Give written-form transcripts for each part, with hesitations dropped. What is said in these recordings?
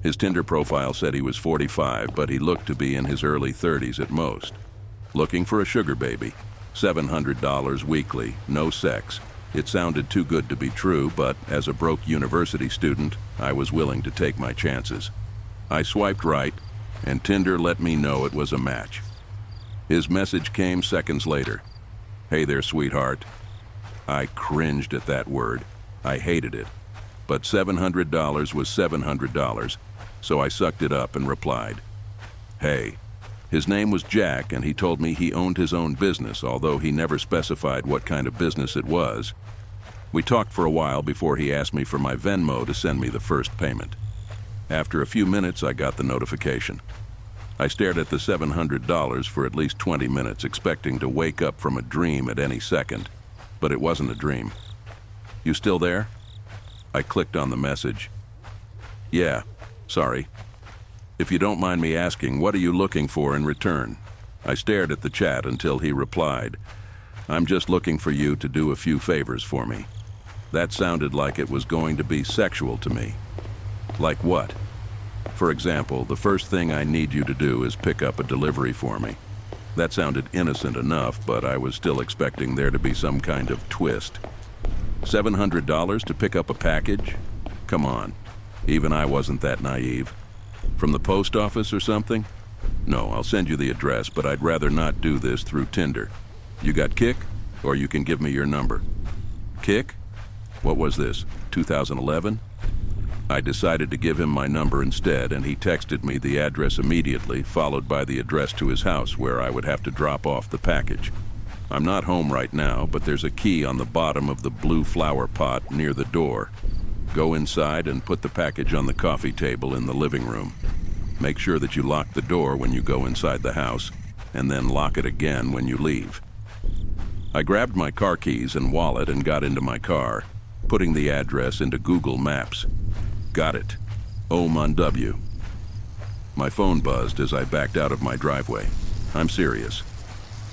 His Tinder profile said he was 45, but he looked to be in his early 30s at most. Looking for a sugar baby. $700 weekly, no sex. It sounded too good to be true, but as a broke university student, I was willing to take my chances. I swiped right, and Tinder let me know it was a match. His message came seconds later. "Hey there, sweetheart." I cringed at that word. I hated it. But $700 was $700, so I sucked it up and replied, "Hey." His name was Jack, and he told me he owned his own business, although he never specified what kind of business it was. We talked for a while before he asked me for my Venmo to send me the first payment. After a few minutes, I got the notification. I stared at the $700 for at least 20 minutes, expecting to wake up from a dream at any second, but it wasn't a dream. "You still there?" I clicked on the message. "Yeah, sorry. If you don't mind me asking, what are you looking for in return?" I stared at the chat until he replied, "I'm just looking for you to do a few favors for me." That sounded like it was going to be sexual to me. Like what? For example, the first thing I need you to do is pick up a delivery for me. That sounded innocent enough, but I was still expecting there to be some kind of twist. $700 to pick up a package? Come on, even I wasn't that naive. From the post office or something? No, I'll send you the address, but I'd rather not do this through Tinder. You got Kick? Or you can give me your number. Kick? What was this, 2011? I decided to give him my number instead, and he texted me the address immediately, followed by the address to his house where I would have to drop off the package. I'm not home right now, but there's a key on the bottom of the blue flower pot near the door. Go inside and put the package on the coffee table in the living room. Make sure that you lock the door when you go inside the house, and then lock it again when you leave. I grabbed my car keys and wallet and got into my car, putting the address into Google Maps. Got it. Ohm on W. My phone buzzed as I backed out of my driveway. I'm serious.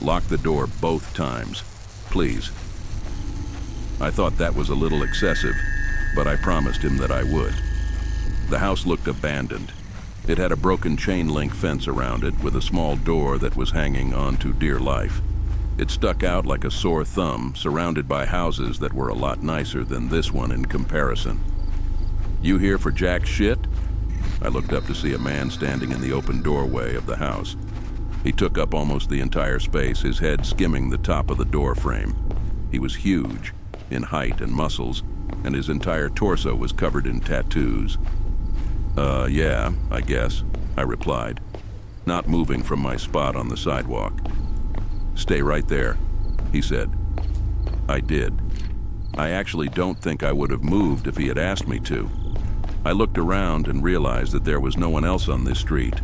Lock the door both times, please. I thought that was a little excessive, but I promised him that I would. The house looked abandoned. It had a broken chain link fence around it with a small door that was hanging on to dear life. It stuck out like a sore thumb, surrounded by houses that were a lot nicer than this one in comparison. "You here for jack shit?" I looked up to see a man standing in the open doorway of the house. He took up almost the entire space, his head skimming the top of the door frame. He was huge, in height and muscles, and his entire torso was covered in tattoos. Yeah, I guess," I replied, not moving from my spot on the sidewalk. "Stay right there," he said. I did. I actually don't think I would have moved if he had asked me to. I looked around and realized that there was no one else on this street.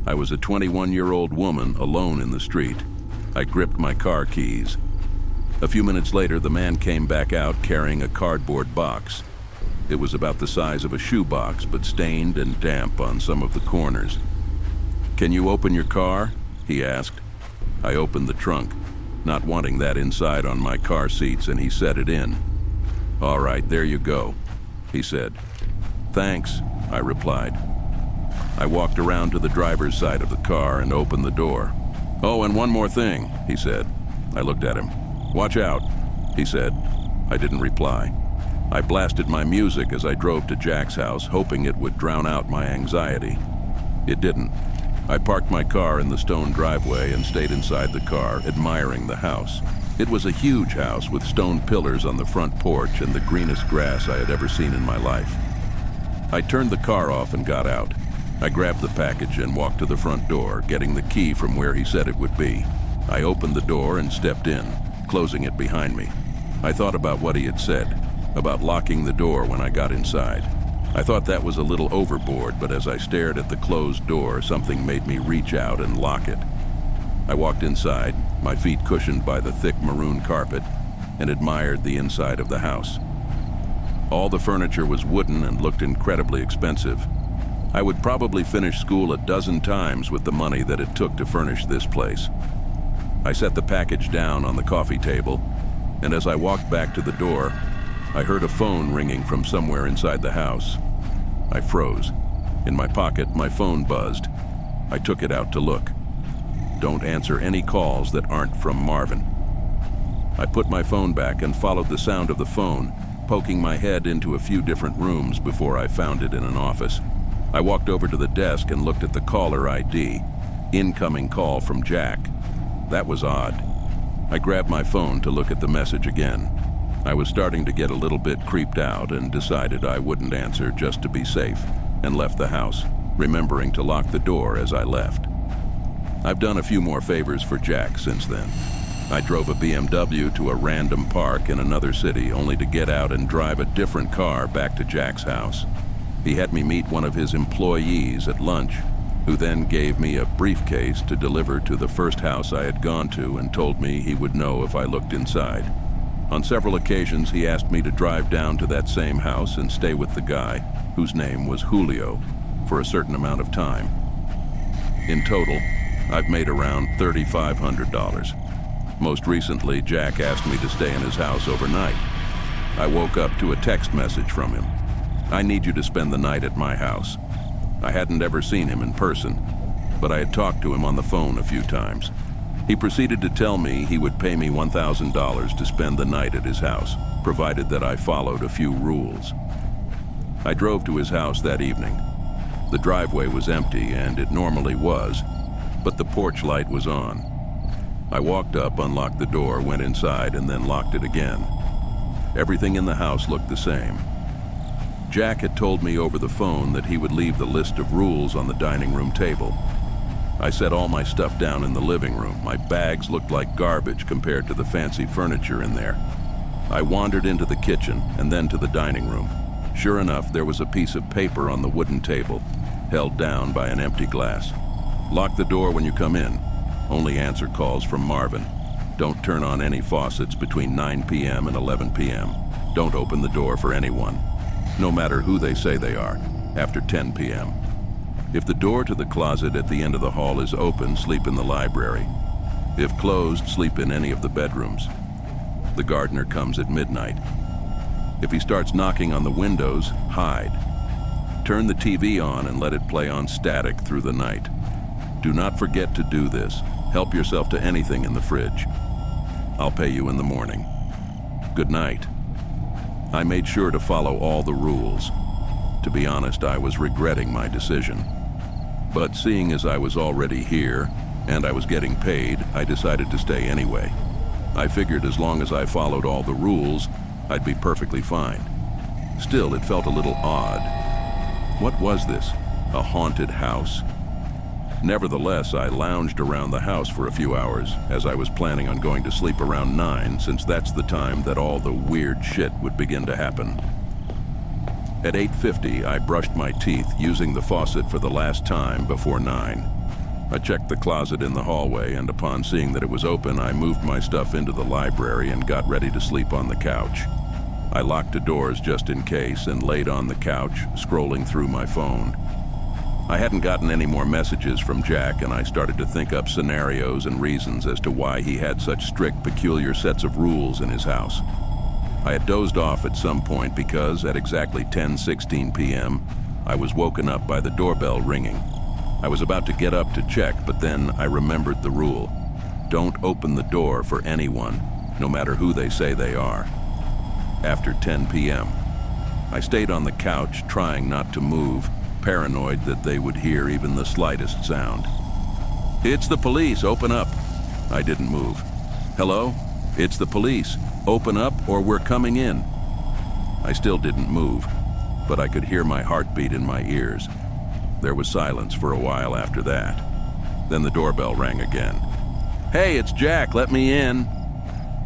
I was a 21-year-old woman alone in the street. I gripped my car keys. A few minutes later, the man came back out carrying a cardboard box. It was about the size of a shoebox, but stained and damp on some of the corners. "Can you open your car?" he asked. I opened the trunk, not wanting that inside on my car seats, and he set it in. "All right, there you go," he said. "Thanks," I replied. I walked around to the driver's side of the car and opened the door. "Oh, and one more thing," he said. I looked at him. "Watch out," he said. I didn't reply. I blasted my music as I drove to Jack's house, hoping it would drown out my anxiety. It didn't. I parked my car in the stone driveway and stayed inside the car, admiring the house. It was a huge house with stone pillars on the front porch and the greenest grass I had ever seen in my life. I turned the car off and got out. I grabbed the package and walked to the front door, getting the key from where he said it would be. I opened the door and stepped in, closing it behind me. I thought about what he had said, about locking the door when I got inside. I thought that was a little overboard, but as I stared at the closed door, something made me reach out and lock it. I walked inside, my feet cushioned by the thick maroon carpet, and admired the inside of the house. All the furniture was wooden and looked incredibly expensive. I would probably finish school a dozen times with the money that it took to furnish this place. I set the package down on the coffee table, and as I walked back to the door, I heard a phone ringing from somewhere inside the house. I froze. In my pocket, my phone buzzed. I took it out to look. Don't answer any calls that aren't from Marvin. I put my phone back and followed the sound of the phone, poking my head into a few different rooms before I found it in an office. I walked over to the desk and looked at the caller ID. Incoming call from Jack. That was odd. I grabbed my phone to look at the message again. I was starting to get a little bit creeped out and decided I wouldn't answer just to be safe, and left the house, remembering to lock the door as I left. I've done a few more favors for Jack since then. I drove a BMW to a random park in another city only to get out and drive a different car back to Jack's house. He had me meet one of his employees at lunch, who then gave me a briefcase to deliver to the first house I had gone to and told me he would know if I looked inside. On several occasions, he asked me to drive down to that same house and stay with the guy, whose name was Julio, for a certain amount of time. In total, I've made around $3,500. Most recently, Jack asked me to stay in his house overnight. I woke up to a text message from him. I need you to spend the night at my house. I hadn't ever seen him in person, but I had talked to him on the phone a few times. He proceeded to tell me he would pay me $1,000 to spend the night at his house, provided that I followed a few rules. I drove to his house that evening. The driveway was empty, and it normally was, but the porch light was on. I walked up, unlocked the door, went inside, and then locked it again. Everything in the house looked the same. Jack had told me over the phone that he would leave the list of rules on the dining room table. I set all my stuff down in the living room. My bags looked like garbage compared to the fancy furniture in there. I wandered into the kitchen and then to the dining room. Sure enough, there was a piece of paper on the wooden table, held down by an empty glass. Lock the door when you come in. Only answer calls from Marvin. Don't turn on any faucets between 9 p.m. and 11 p.m. Don't open the door for anyone, no matter who they say they are, after 10 p.m. If the door to the closet at the end of the hall is open, sleep in the library. If closed, sleep in any of the bedrooms. The gardener comes at midnight. If he starts knocking on the windows, hide. Turn the TV on and let it play on static through the night. Do not forget to do this. Help yourself to anything in the fridge. I'll pay you in the morning. Good night. I made sure to follow all the rules. To be honest, I was regretting my decision. But seeing as I was already here, and I was getting paid, I decided to stay anyway. I figured as long as I followed all the rules, I'd be perfectly fine. Still, it felt a little odd. What was this? A haunted house? Nevertheless, I lounged around the house for a few hours, as I was planning on going to sleep around 9, since that's the time that all the weird shit would begin to happen. At 8:50, I brushed my teeth, using the faucet for the last time before 9. I checked the closet in the hallway, and upon seeing that it was open, I moved my stuff into the library and got ready to sleep on the couch. I locked the doors just in case and laid on the couch, scrolling through my phone. I hadn't gotten any more messages from Jack, and I started to think up scenarios and reasons as to why he had such strict, peculiar sets of rules in his house. I had dozed off at some point because at exactly 10:16 p.m., I was woken up by the doorbell ringing. I was about to get up to check, but then I remembered the rule. Don't open the door for anyone, no matter who they say they are. After 10 p.m., I stayed on the couch, trying not to move, paranoid that they would hear even the slightest sound. "It's the police, open up." I didn't move. "Hello? It's the police. Open up or we're coming in." I still didn't move, but I could hear my heartbeat in my ears. There was silence for a while after that. Then the doorbell rang again. "Hey, it's Jack, let me in."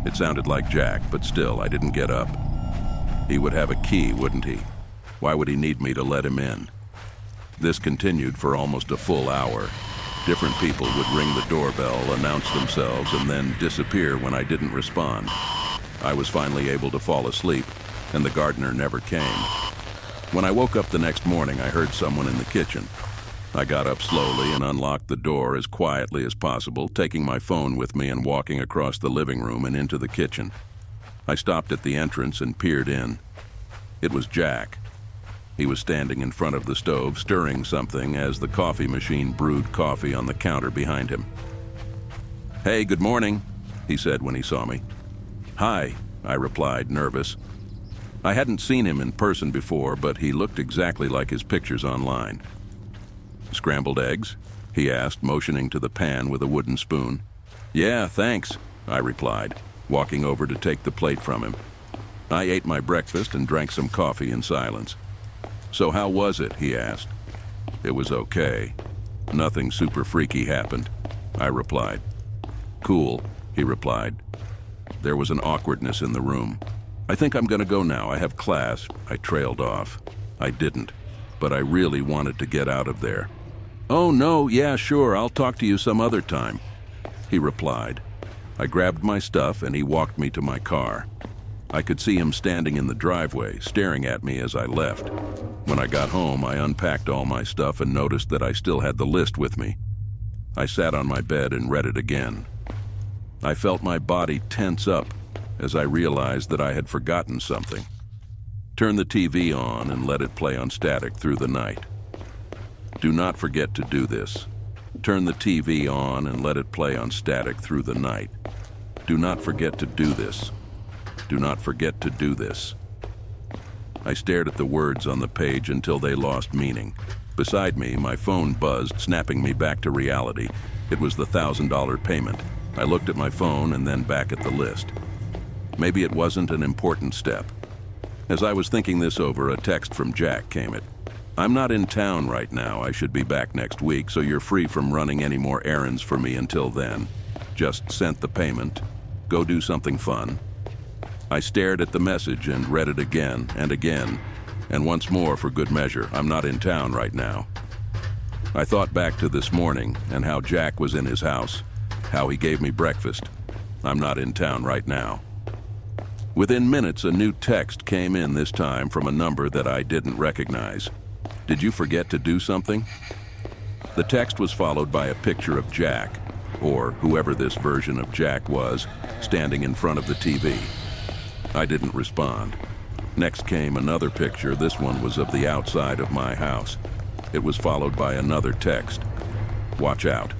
It sounded like Jack, but still, I didn't get up. He would have a key, wouldn't he? Why would he need me to let him in? This continued for almost a full hour. Different people would ring the doorbell, announce themselves, and then disappear when I didn't respond. I was finally able to fall asleep, and the gardener never came. When I woke up the next morning, I heard someone in the kitchen. I got up slowly and unlocked the door as quietly as possible, taking my phone with me and walking across the living room and into the kitchen. I stopped at the entrance and peered in. It was Jack. He was standing in front of the stove, stirring something as the coffee machine brewed coffee on the counter behind him. "Hey, good morning," he said when he saw me. "Hi," I replied, nervous. I hadn't seen him in person before, but he looked exactly like his pictures online. "Scrambled eggs?" he asked, motioning to the pan with a wooden spoon. "Yeah, thanks," I replied, walking over to take the plate from him. I ate my breakfast and drank some coffee in silence. "So how was it?" he asked. "It was okay. Nothing super freaky happened," I replied. "Cool," he replied. There was an awkwardness in the room. "I think I'm going to go now. I have class," I trailed off. I didn't, but I really wanted to get out of there. "Oh no, yeah, sure, I'll talk to you some other time," he replied. I grabbed my stuff and he walked me to my car. I could see him standing in the driveway, staring at me as I left. When I got home, I unpacked all my stuff and noticed that I still had the list with me. I sat on my bed and read it again. I felt my body tense up as I realized that I had forgotten something. Turn the TV on and let it play on static through the night. Do not forget to do this. Turn the TV on and let it play on static through the night. Do not forget to do this. Do not forget to do this. I stared at the words on the page until they lost meaning. Beside me, my phone buzzed, snapping me back to reality. It was the $1,000 payment. I looked at my phone and then back at the list. Maybe it wasn't an important step. As I was thinking this over, a text from Jack came in. "I'm not in town right now. I should be back next week, so you're free from running any more errands for me until then. Just sent the payment. Go do something fun." I stared at the message and read it again, and once more for good measure. "I'm not in town right now." I thought back to this morning and how Jack was in his house, how he gave me breakfast. "I'm not in town right now." Within minutes, a new text came in, this time from a number that I didn't recognize. "Did you forget to do something?" The text was followed by a picture of Jack, or whoever this version of Jack was, standing in front of the TV. I didn't respond. Next came another picture. This one was of the outside of my house. It was followed by another text. "Watch out."